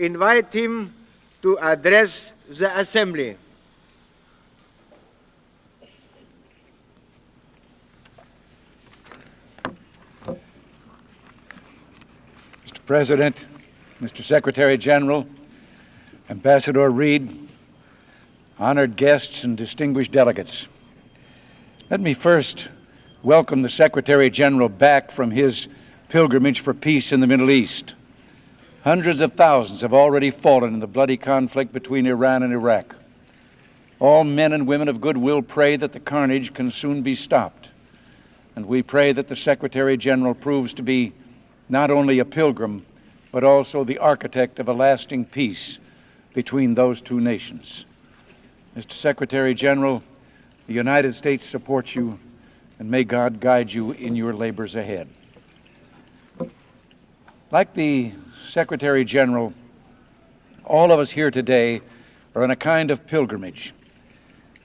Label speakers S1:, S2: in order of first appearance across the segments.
S1: invite him to address the Assembly.
S2: Mr. President, Mr. Secretary General, Ambassador Reed, honored guests and distinguished delegates. Let me first welcome the Secretary General back from his pilgrimage for peace in the Middle East. Hundreds of thousands have already fallen in the bloody conflict between Iran and Iraq. All men and women of goodwill pray that the carnage can soon be stopped. And we pray that the Secretary General proves to be not only a pilgrim, but also the architect of a lasting peace between those two nations. Mr. Secretary General, the United States supports you, and may God guide you in your labors ahead. Like the Secretary General, all of us here today are on a kind of pilgrimage.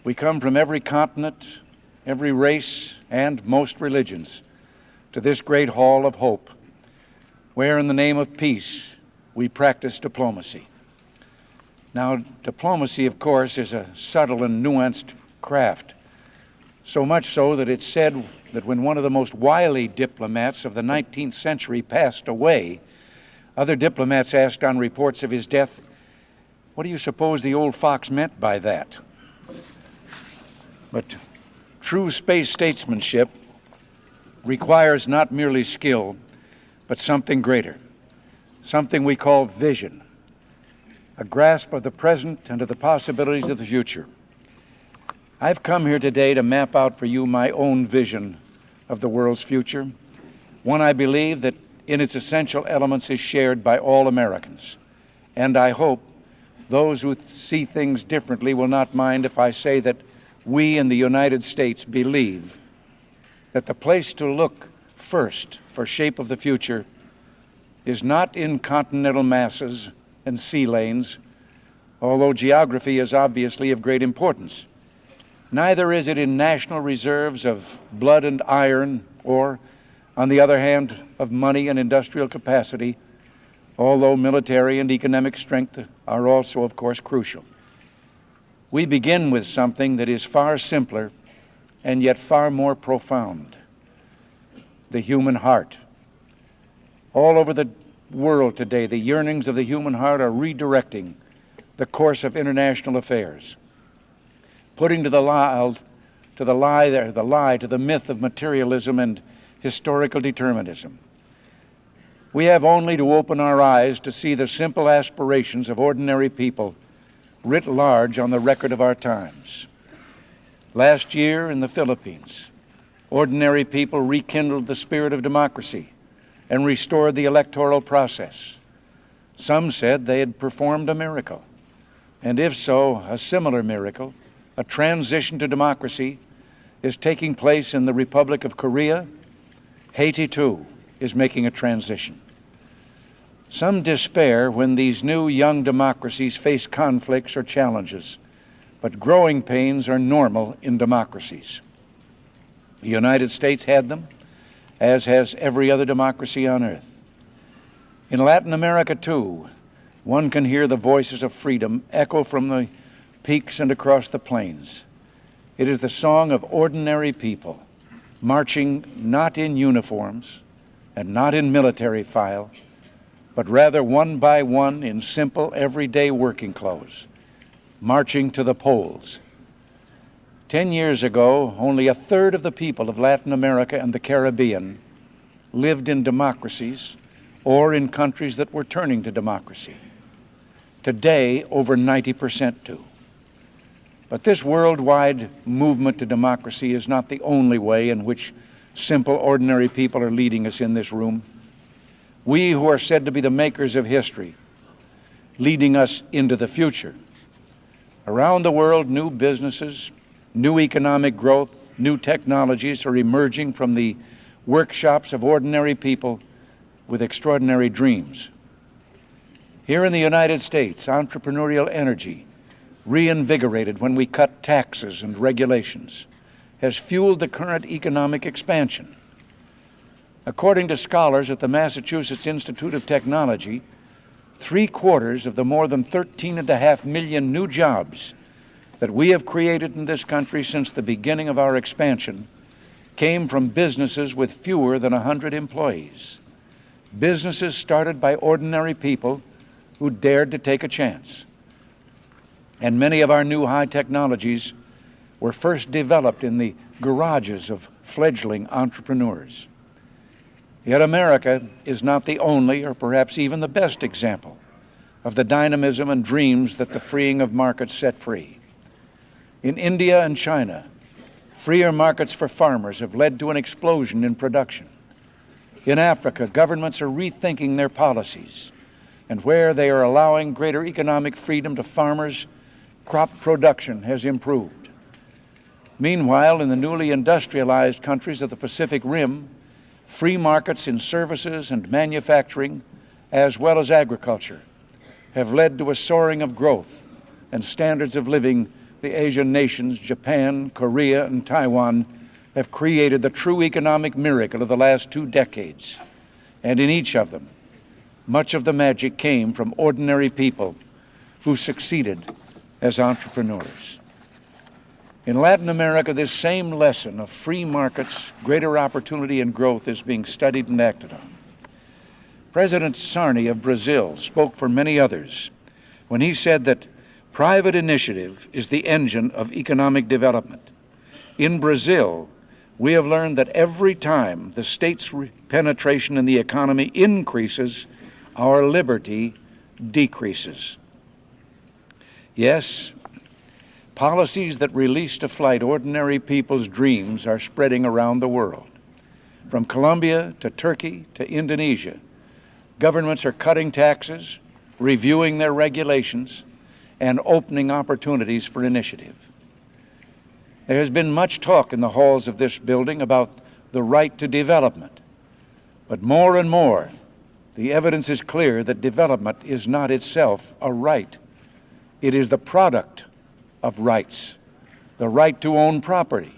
S2: We come from every continent, every race, and most religions to this great hall of hope, where in the name of peace we practice diplomacy. Now, diplomacy, of course, is a subtle and nuanced craft, so much so that it's said that when one of the most wily diplomats of the 19th century passed away, other diplomats asked on reports of his death, "What do you suppose the old fox meant by that?" But true space statesmanship requires not merely skill, but something greater, something we call vision, a grasp of the present and of the possibilities of the future. I've come here today to map out for you my own vision of the world's future, one I believe that in its essential elements is shared by all Americans. And I hope those who see things differently will not mind if I say that we in the United States believe that the place to look first for shape of the future is not in continental masses and sea lanes, although geography is obviously of great importance. Neither is it in national reserves of blood and iron, or, on the other hand, of money and industrial capacity, although military and economic strength are also, of course, crucial. We begin with something that is far simpler and yet far more profound: the human heart. All over the world today, the yearnings of the human heart are redirecting the course of international affairs, putting to the myth of materialism and historical determinism. We have only to open our eyes to see the simple aspirations of ordinary people writ large on the record of our times. Last year in the Philippines, ordinary people rekindled the spirit of democracy and restored the electoral process. Some said they had performed a miracle, and if so, a similar miracle, a transition to democracy, is taking place in the Republic of Korea. Haiti, too, is making a transition. Some despair when these new young democracies face conflicts or challenges, but growing pains are normal in democracies. The United States had them, as has every other democracy on earth. In Latin America, too, one can hear the voices of freedom echo from the peaks and across the plains. It is the song of ordinary people, marching not in uniforms and not in military file, but rather one by one in simple, everyday working clothes, marching to the polls. 10 years ago, only a third of the people of Latin America and the Caribbean lived in democracies or in countries that were turning to democracy. Today, over 90% do. But this worldwide movement to democracy is not the only way in which simple, ordinary people are leading us in this room. We who are said to be the makers of history, leading us into the future. Around the world, new businesses, new economic growth, new technologies are emerging from the workshops of ordinary people with extraordinary dreams. Here in the United States, entrepreneurial energy, reinvigorated when we cut taxes and regulations, has fueled the current economic expansion. According to scholars at the Massachusetts Institute of Technology, 3/4 of the more than 13.5 million new jobs that we have created in this country since the beginning of our expansion came from businesses with fewer than 100 employees. Businesses started by ordinary people who dared to take a chance. And many of our new high technologies were first developed in the garages of fledgling entrepreneurs. Yet America is not the only, or perhaps even the best example of the dynamism and dreams that the freeing of markets set free. In India and China, freer markets for farmers have led to an explosion in production. In Africa, governments are rethinking their policies, and where they are allowing greater economic freedom to farmers, crop production has improved. Meanwhile, in the newly industrialized countries of the Pacific Rim, free markets in services and manufacturing, as well as agriculture, have led to a soaring of growth and standards of living. The Asian nations, Japan, Korea, and Taiwan, have created the true economic miracle of the last 2 decades. And in each of them, much of the magic came from ordinary people who succeeded as entrepreneurs. In Latin America, this same lesson of free markets, greater opportunity, and growth is being studied and acted on. President Sarney of Brazil spoke for many others when he said that private initiative is the engine of economic development. In Brazil, we have learned that every time the state's penetration in the economy increases, our liberty decreases. Yes, policies that release to flight ordinary people's dreams are spreading around the world. From Colombia to Turkey to Indonesia, governments are cutting taxes, reviewing their regulations, and opening opportunities for initiative. There has been much talk in the halls of this building about the right to development, but more and more, the evidence is clear that development is not itself a right. It is the product of rights: the right to own property,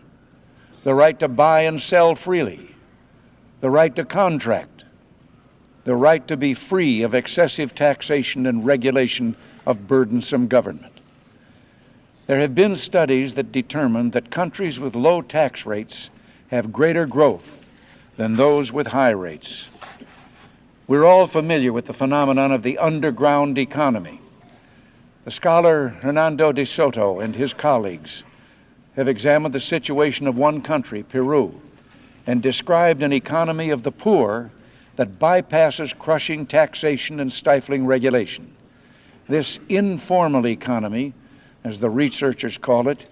S2: the right to buy and sell freely, the right to contract, the right to be free of excessive taxation and regulation of burdensome government. There have been studies that determine that countries with low tax rates have greater growth than those with high rates. We're all familiar with the phenomenon of the underground economy. The scholar Hernando de Soto and his colleagues have examined the situation of one country, Peru, and described an economy of the poor that bypasses crushing taxation and stifling regulation. This informal economy, as the researchers call it,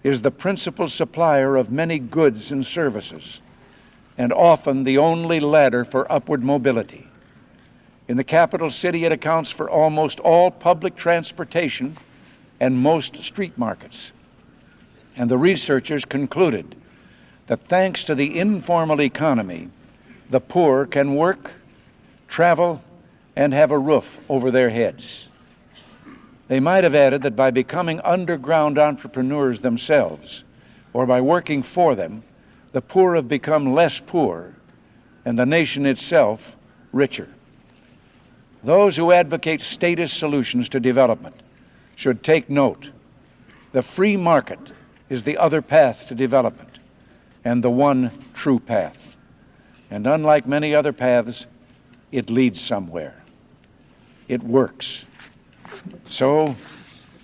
S2: is the principal supplier of many goods and services, and often the only ladder for upward mobility. In the capital city, it accounts for almost all public transportation and most street markets. And the researchers concluded that thanks to the informal economy, the poor can work, travel, and have a roof over their heads. They might have added that by becoming underground entrepreneurs themselves, or by working for them, the poor have become less poor, and the nation itself richer. Those who advocate statist solutions to development should take note. The free market is the other path to development, and the one true path. And unlike many other paths, it leads somewhere. It works. So,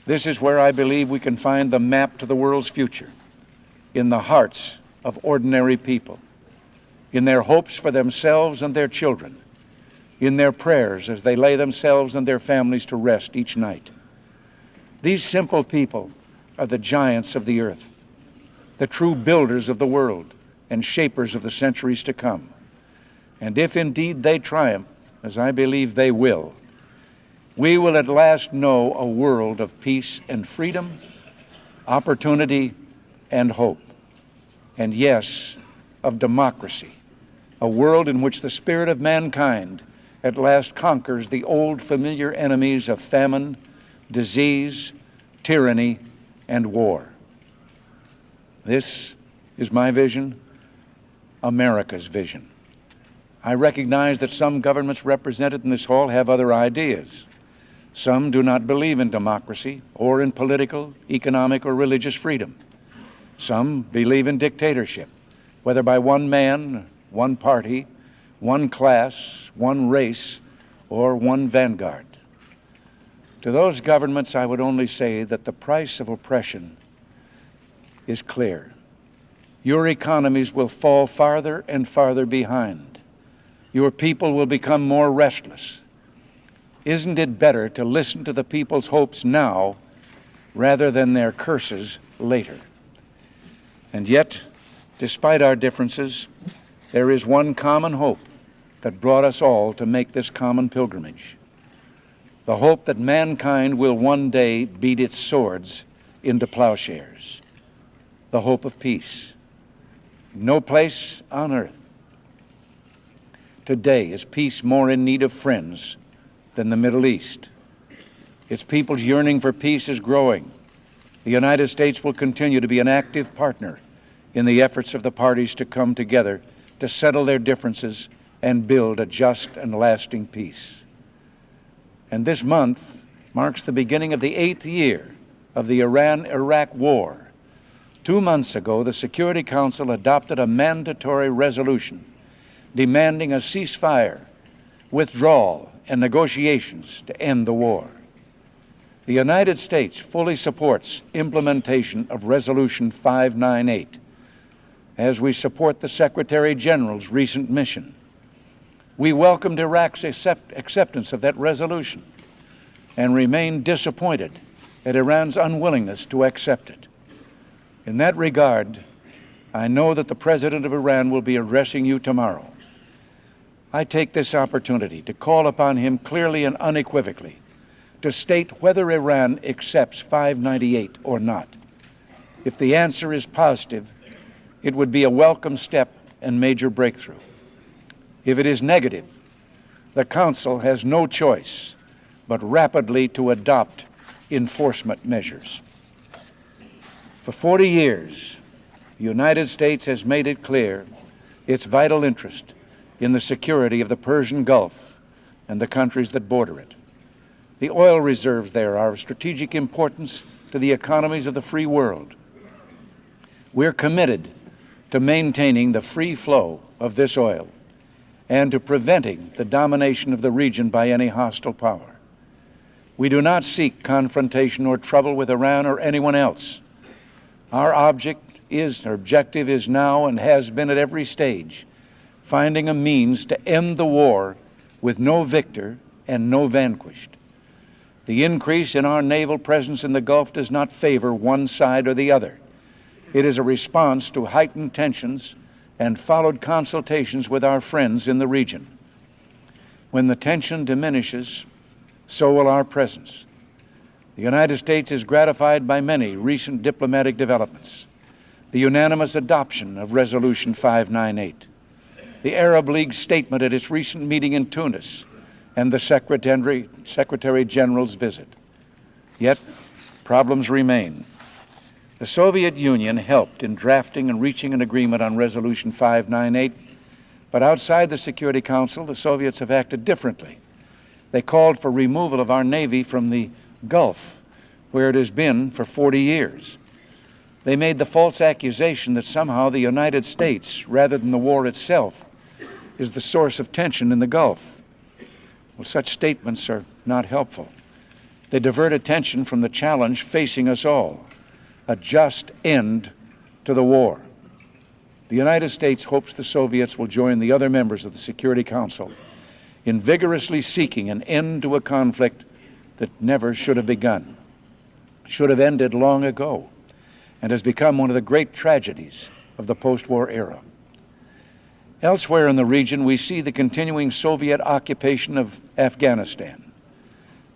S2: this is where I believe we can find the map to the world's future, in the hearts of ordinary people, in their hopes for themselves and their children, in their prayers as they lay themselves and their families to rest each night. These simple people are the giants of the earth, the true builders of the world and shapers of the centuries to come. And if indeed they triumph, as I believe they will, we will at last know a world of peace and freedom, opportunity and hope, and yes, of democracy, a world in which the spirit of mankind at last conquers the old familiar enemies of famine, disease, tyranny, and war. This is my vision, America's vision. I recognize that some governments represented in this hall have other ideas. Some do not believe in democracy or in political, economic, or religious freedom. Some believe in dictatorship, whether by one man, one party, one class, one race, or one vanguard. To those governments, I would only say that the price of oppression is clear. Your economies will fall farther and farther behind. Your people will become more restless. Isn't it better to listen to the people's hopes now rather than their curses later? And yet, despite our differences, there is one common hope that brought us all to make this common pilgrimage. The hope that mankind will one day beat its swords into plowshares. The hope of peace. No place on earth today is peace more in need of friends than the Middle East. Its people's yearning for peace is growing. The United States will continue to be an active partner in the efforts of the parties to come together to settle their differences and build a just and lasting peace. And this month marks the beginning of the 8th year of the Iran-Iraq War. 2 months ago, the Security Council adopted a mandatory resolution demanding a ceasefire, withdrawal, and negotiations to end the war. The United States fully supports implementation of Resolution 598, as we support the Secretary General's recent mission. We welcomed Iraq's acceptance of that resolution and remain disappointed at Iran's unwillingness to accept it. In that regard, I know that the President of Iran will be addressing you tomorrow. I take this opportunity to call upon him clearly and unequivocally to state whether Iran accepts 598 or not. If the answer is positive, it would be a welcome step and major breakthrough. If it is negative, the Council has no choice but rapidly to adopt enforcement measures. For 40 years, the United States has made it clear its vital interest in the security of the Persian Gulf and the countries that border it. The oil reserves there are of strategic importance to the economies of the free world. We're committed to maintaining the free flow of this oil and to preventing the domination of the region by any hostile power. We do not seek confrontation or trouble with Iran or anyone else. Our objective is now and has been at every stage finding a means to end the war with no victor and no vanquished. The increase in our naval presence in the Gulf does not favor one side or the other. It is a response to heightened tensions and followed consultations with our friends in the region. When the tension diminishes, so will our presence. The United States is gratified by many recent diplomatic developments. The unanimous adoption of Resolution 598, the Arab League statement at its recent meeting in Tunis, and the Secretary General's visit. Yet, problems remain. The Soviet Union helped in drafting and reaching an agreement on Resolution 598, but outside the Security Council, the Soviets have acted differently. They called for removal of our Navy from the Gulf, where it has been for 40 years. They made the false accusation that somehow the United States, rather than the war itself, is the source of tension in the Gulf. Well, such statements are not helpful. They divert attention from the challenge facing us all, a just end to the war. The United States hopes the Soviets will join the other members of the Security Council in vigorously seeking an end to a conflict that never should have begun, should have ended long ago, and has become one of the great tragedies of the post-war era. Elsewhere in the region, we see the continuing Soviet occupation of Afghanistan.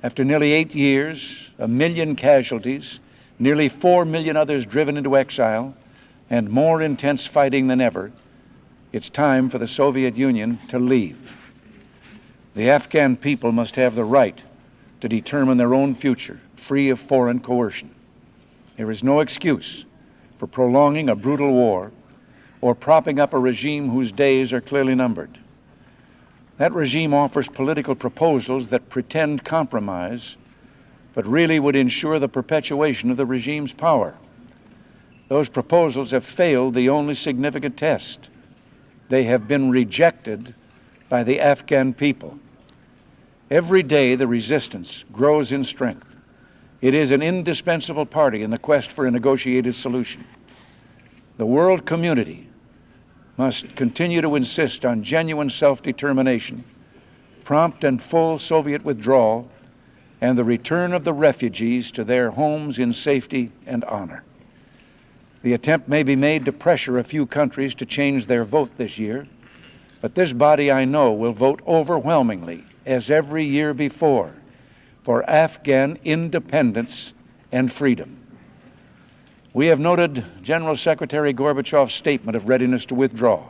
S2: After nearly 8 years, 1 million casualties, nearly 4 million others driven into exile, and more intense fighting than ever, it's time for the Soviet Union to leave. The Afghan people must have the right to determine their own future, free of foreign coercion. There is no excuse for prolonging a brutal war or propping up a regime whose days are clearly numbered. That regime offers political proposals that pretend compromise, but really would ensure the perpetuation of the regime's power. Those proposals have failed the only significant test. They have been rejected by the Afghan people. Every day the resistance grows in strength. It is an indispensable party in the quest for a negotiated solution. The world community must continue to insist on genuine self-determination, prompt and full Soviet withdrawal, and the return of the refugees to their homes in safety and honor. The attempt may be made to pressure a few countries to change their vote this year, but this body, I know, will vote overwhelmingly, as every year before, for Afghan independence and freedom. We have noted General Secretary Gorbachev's statement of readiness to withdraw.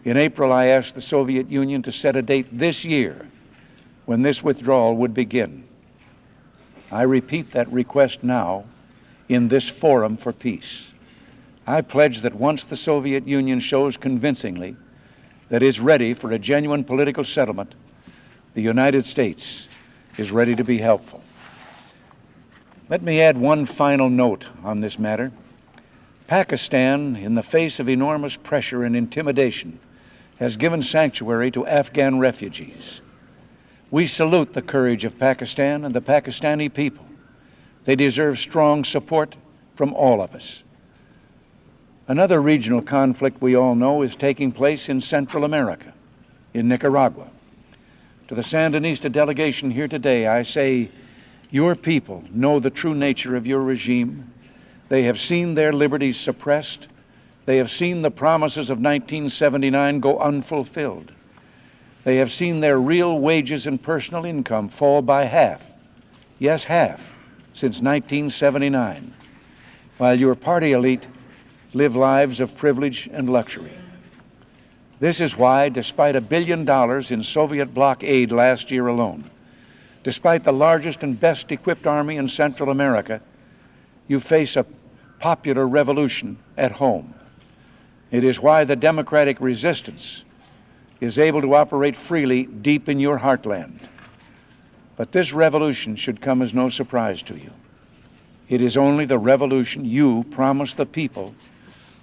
S2: In April, I asked the Soviet Union to set a date this year when this withdrawal would begin. I repeat that request now in this forum for peace. I pledge that once the Soviet Union shows convincingly that it's ready for a genuine political settlement, the United States is ready to be helpful. Let me add one final note on this matter. Pakistan, in the face of enormous pressure and intimidation, has given sanctuary to Afghan refugees. We salute the courage of Pakistan and the Pakistani people. They deserve strong support from all of us. Another regional conflict we all know is taking place in Central America, in Nicaragua. To the Sandinista delegation here today, I say, your people know the true nature of your regime. They have seen their liberties suppressed. They have seen the promises of 1979 go unfulfilled. They have seen their real wages and personal income fall by half, yes, half, since 1979, while your party elite live lives of privilege and luxury. This is why, despite $1 billion in Soviet bloc aid last year alone, despite the largest and best equipped army in Central America, you face a popular revolution at home. It is why the democratic resistance is able to operate freely deep in your heartland. But this revolution should come as no surprise to you. It is only the revolution you promised the people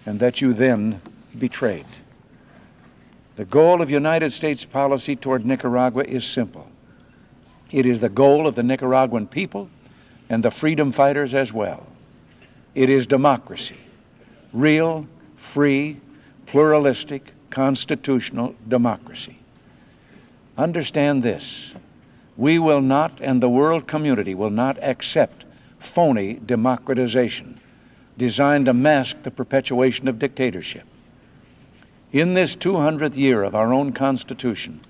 S2: and that you then betrayed. The goal of United States policy toward Nicaragua is simple. It is the goal of the Nicaraguan people and the freedom fighters as well. It is democracy, real, free, pluralistic, constitutional democracy. Understand this. We will not, and the world community will not accept phony democratization designed to mask the perpetuation of dictatorship. In this 200th year of our own Constitution,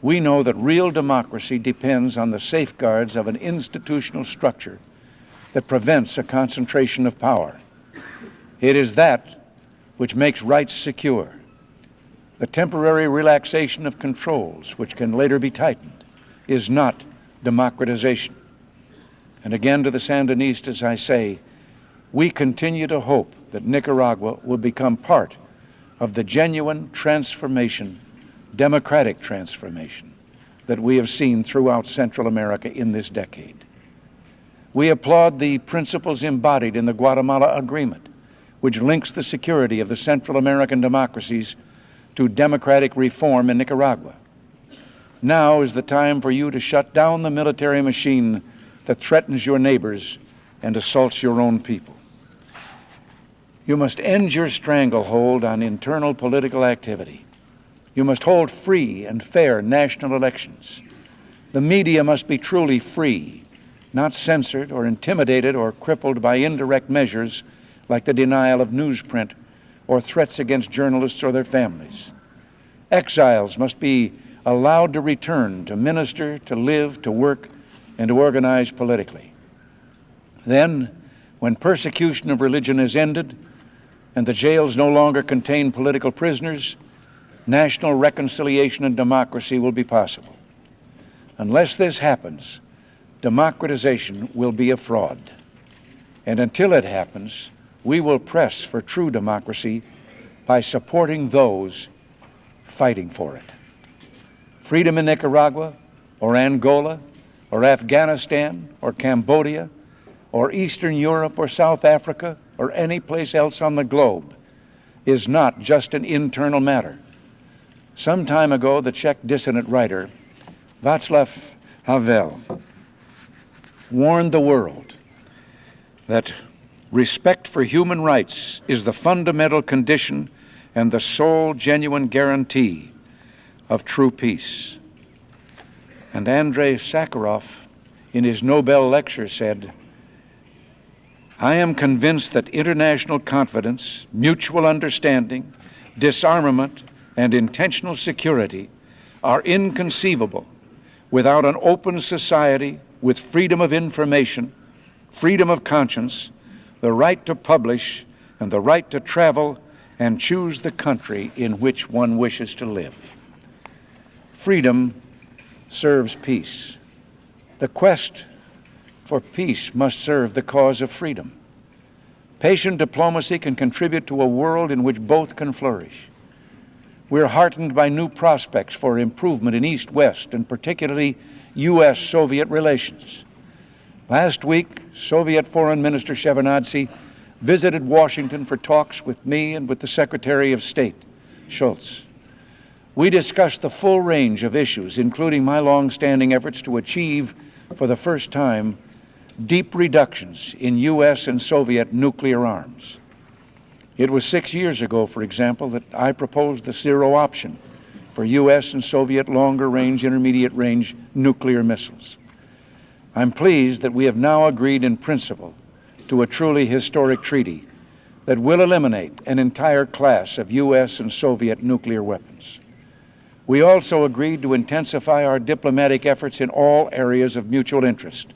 S2: we know that real democracy depends on the safeguards of an institutional structure that prevents a concentration of power. It is that which makes rights secure. The temporary relaxation of controls, which can later be tightened, is not democratization. And again to the Sandinistas I say, we continue to hope that Nicaragua will become part of the genuine transformation, democratic transformation, that we have seen throughout Central America in this decade. We applaud the principles embodied in the Guatemala Agreement, which links the security of the Central American democracies to democratic reform in Nicaragua. Now is the time for you to shut down the military machine that threatens your neighbors and assaults your own people. You must end your stranglehold on internal political activity. You must hold free and fair national elections. The media must be truly free, not censored or intimidated or crippled by indirect measures like the denial of newsprint or threats against journalists or their families. Exiles must be allowed to return to minister, to live, to work, and to organize politically. Then, when persecution of religion is ended and the jails no longer contain political prisoners, national reconciliation and democracy will be possible. Unless this happens, democratization will be a fraud. And until it happens, we will press for true democracy by supporting those fighting for it. freedom in Nicaragua, or Angola, or Afghanistan, or Cambodia, or Eastern Europe, or South Africa, or any place else on the globe, is not just an internal matter. Some time ago, the Czech dissident writer Václav Havel warned the world that respect for human rights is the fundamental condition and the sole genuine guarantee of true peace. And Andrei Sakharov, in his Nobel lecture, said, "I am convinced that international confidence, mutual understanding, disarmament, and intentional security are inconceivable without an open society with freedom of information, freedom of conscience, the right to publish, and the right to travel and choose the country in which one wishes to live." Freedom serves peace. The quest for peace must serve the cause of freedom. Patient diplomacy can contribute to a world in which both can flourish. We're heartened by new prospects for improvement in East-West and particularly U.S.-Soviet relations. Last week, Soviet Foreign Minister Shevardnadze visited Washington for talks with me and with the Secretary of State, Shultz. We discussed the full range of issues, including my long-standing efforts to achieve, for the first time, deep reductions in U.S. and Soviet nuclear arms. It was 6 years ago, for example, that I proposed the zero option for U.S. and Soviet longer-range, intermediate-range nuclear missiles. I'm pleased that we have now agreed in principle to a truly historic treaty that will eliminate an entire class of U.S. and Soviet nuclear weapons. We also agreed to intensify our diplomatic efforts in all areas of mutual interest.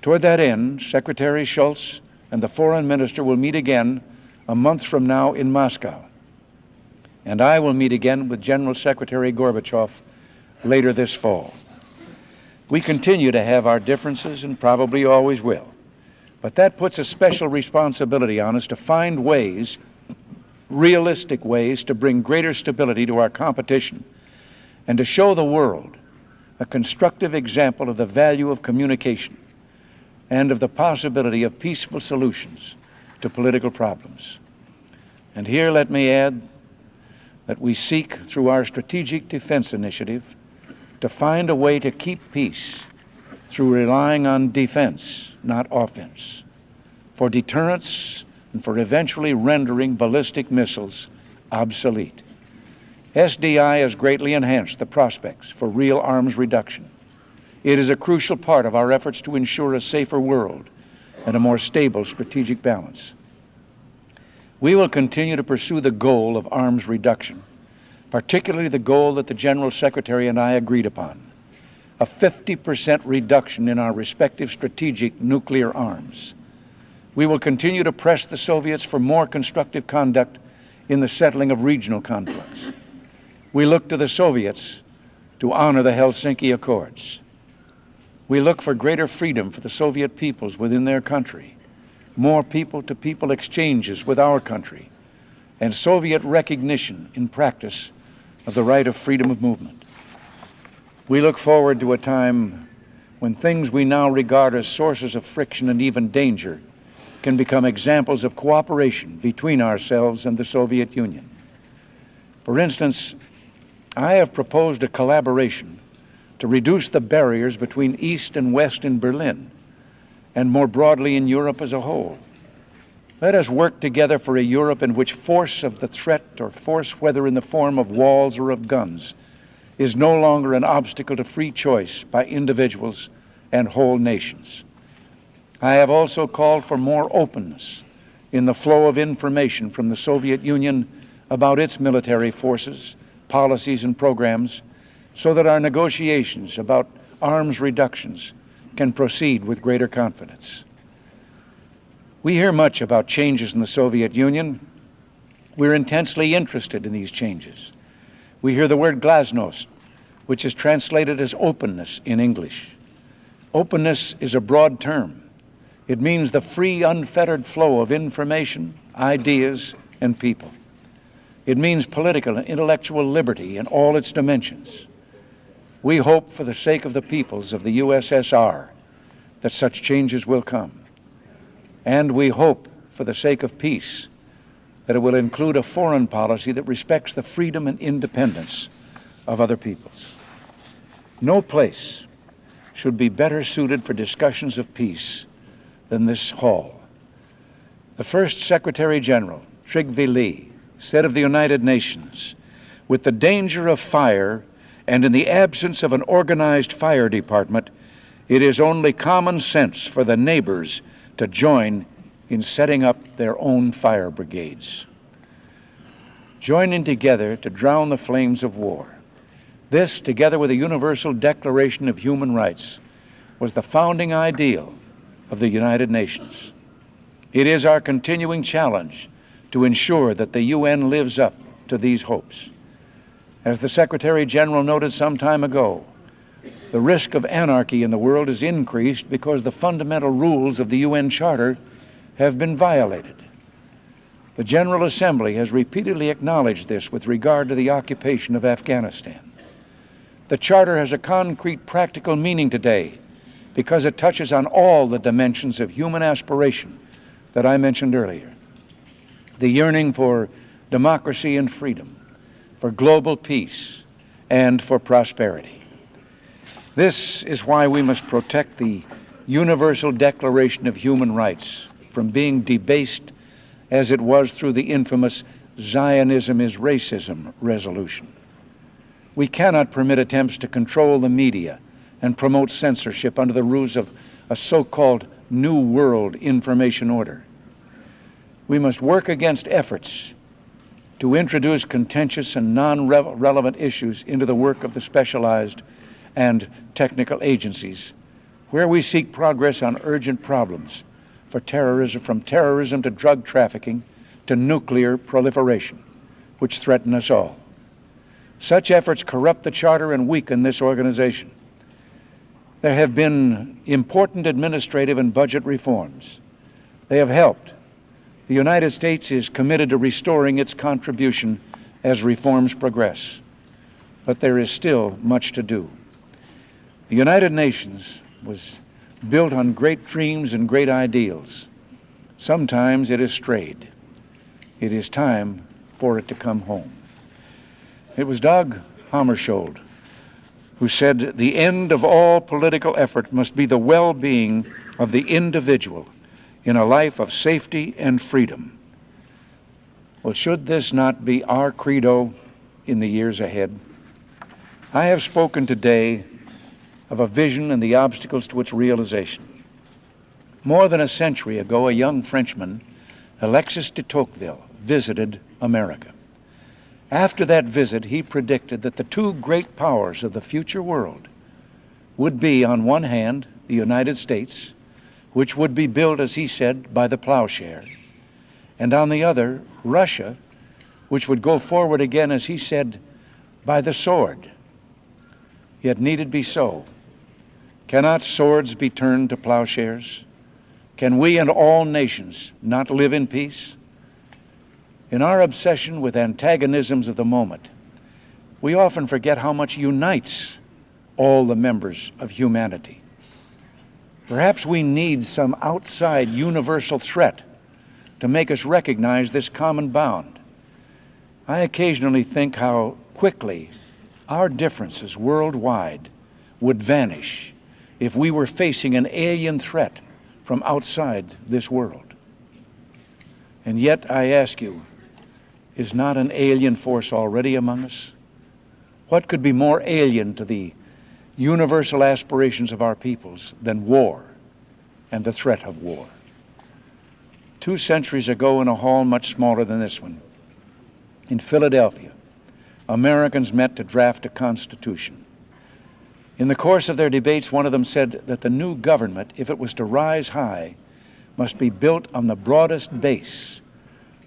S2: Toward that end, Secretary Shultz and the Foreign Minister will meet again a month from now in Moscow. And I will meet again with General Secretary Gorbachev later this fall. We continue to have our differences and probably always will. But that puts a special responsibility on us to find ways, realistic ways, to bring greater stability to our competition and to show the world a constructive example of the value of communication and of the possibility of peaceful solutions to political problems. And here let me add that we seek, through our Strategic Defense Initiative, to find a way to keep peace through relying on defense, not offense, for deterrence and for eventually rendering ballistic missiles obsolete. SDI has greatly enhanced the prospects for real arms reduction. It is a crucial part of our efforts to ensure a safer world and a more stable strategic balance. We will continue to pursue the goal of arms reduction, particularly the goal that the General Secretary and I agreed upon, a 50% reduction in our respective strategic nuclear arms. We will continue to press the Soviets for more constructive conduct in the settling of regional conflicts. We look to the Soviets to honor the Helsinki Accords. We look for greater freedom for the Soviet peoples within their country, more people-to-people exchanges with our country, and Soviet recognition in practice of the right of freedom of movement. We look forward to a time when things we now regard as sources of friction and even danger can become examples of cooperation between ourselves and the Soviet Union. For instance, I have proposed a collaboration to reduce the barriers between East and West in Berlin, and more broadly in Europe as a whole. Let us work together for a Europe in which force of the threat, or force whether in the form of walls or of guns, is no longer an obstacle to free choice by individuals and whole nations. I have also called for more openness in the flow of information from the Soviet Union about its military forces, policies, and programs, so that our negotiations about arms reductions can proceed with greater confidence. We hear much about changes in the Soviet Union. We're intensely interested in these changes. We hear the word glasnost, which is translated as openness in English. Openness is a broad term. It means the free, unfettered flow of information, ideas, and people. It means political and intellectual liberty in all its dimensions. We hope for the sake of the peoples of the USSR that such changes will come. And we hope for the sake of peace that it will include a foreign policy that respects the freedom and independence of other peoples. No place should be better suited for discussions of peace than this hall. The first Secretary General, Trygve Lie, said of the United Nations, "With the danger of fire and in the absence of an organized fire department, it is only common sense for the neighbors to join in setting up their own fire brigades." Joining together to drown the flames of war. This, together with a universal Declaration of Human Rights, was the founding ideal of the United Nations. It is our continuing challenge to ensure that the UN lives up to these hopes. As the Secretary General noted some time ago, the risk of anarchy in the world is increased because the fundamental rules of the UN Charter have been violated. The General Assembly has repeatedly acknowledged this with regard to the occupation of Afghanistan. The Charter has a concrete, practical meaning today because it touches on all the dimensions of human aspiration that I mentioned earlier. The yearning for democracy and freedom, for global peace, and for prosperity. This is why we must protect the Universal Declaration of Human Rights from being debased as it was through the infamous Zionism is Racism resolution. We cannot permit attempts to control the media and promote censorship under the ruse of a so-called New World Information Order. We must work against efforts to introduce contentious and non-relevant issues into the work of the specialized and technical agencies, where we seek progress on urgent problems for terrorism, from terrorism to drug trafficking to nuclear proliferation, which threaten us all. Such efforts corrupt the Charter and weaken this organization. There have been important administrative and budget reforms. They have helped. The United States is committed to restoring its contribution as reforms progress. But there is still much to do. The United Nations was built on great dreams and great ideals. Sometimes it has strayed. It is time for it to come home. It was Dag Hammarskjöld who said, "The end of all political effort must be the well-being of the individual in a life of safety and freedom." Well, should this not be our credo in the years ahead? I have spoken today of a vision and the obstacles to its realization. More than a century ago, a young Frenchman, Alexis de Tocqueville, visited America. After that visit, he predicted that the two great powers of the future world would be, on one hand, the United States, which would be built, as he said, by the plowshare, and on the other, Russia, which would go forward again, as he said, by the sword. Yet need it be so? Cannot swords be turned to plowshares? Can we and all nations not live in peace? In our obsession with antagonisms of the moment, we often forget how much unites all the members of humanity. Perhaps we need some outside universal threat to make us recognize this common bond. I occasionally think how quickly our differences worldwide would vanish if we were facing an alien threat from outside this world. And yet, I ask you, is not an alien force already among us? What could be more alien to the universal aspirations of our peoples than war and the threat of war? 2 centuries ago, in a hall much smaller than this one, in Philadelphia, Americans met to draft a constitution. In the course of their debates, one of them said that the new government, if it was to rise high, must be built on the broadest base,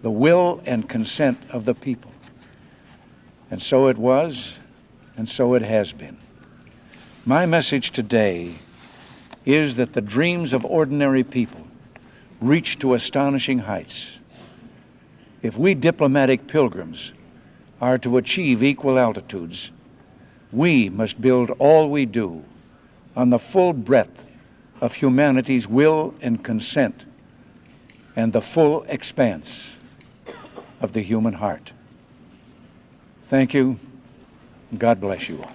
S2: the will and consent of the people. And so it was, and so it has been. My message today is that the dreams of ordinary people reach to astonishing heights. If we diplomatic pilgrims are to achieve equal altitudes, We must build all we do on the full breadth of humanity's will and consent and the full expanse of the human heart. Thank you. God bless you all.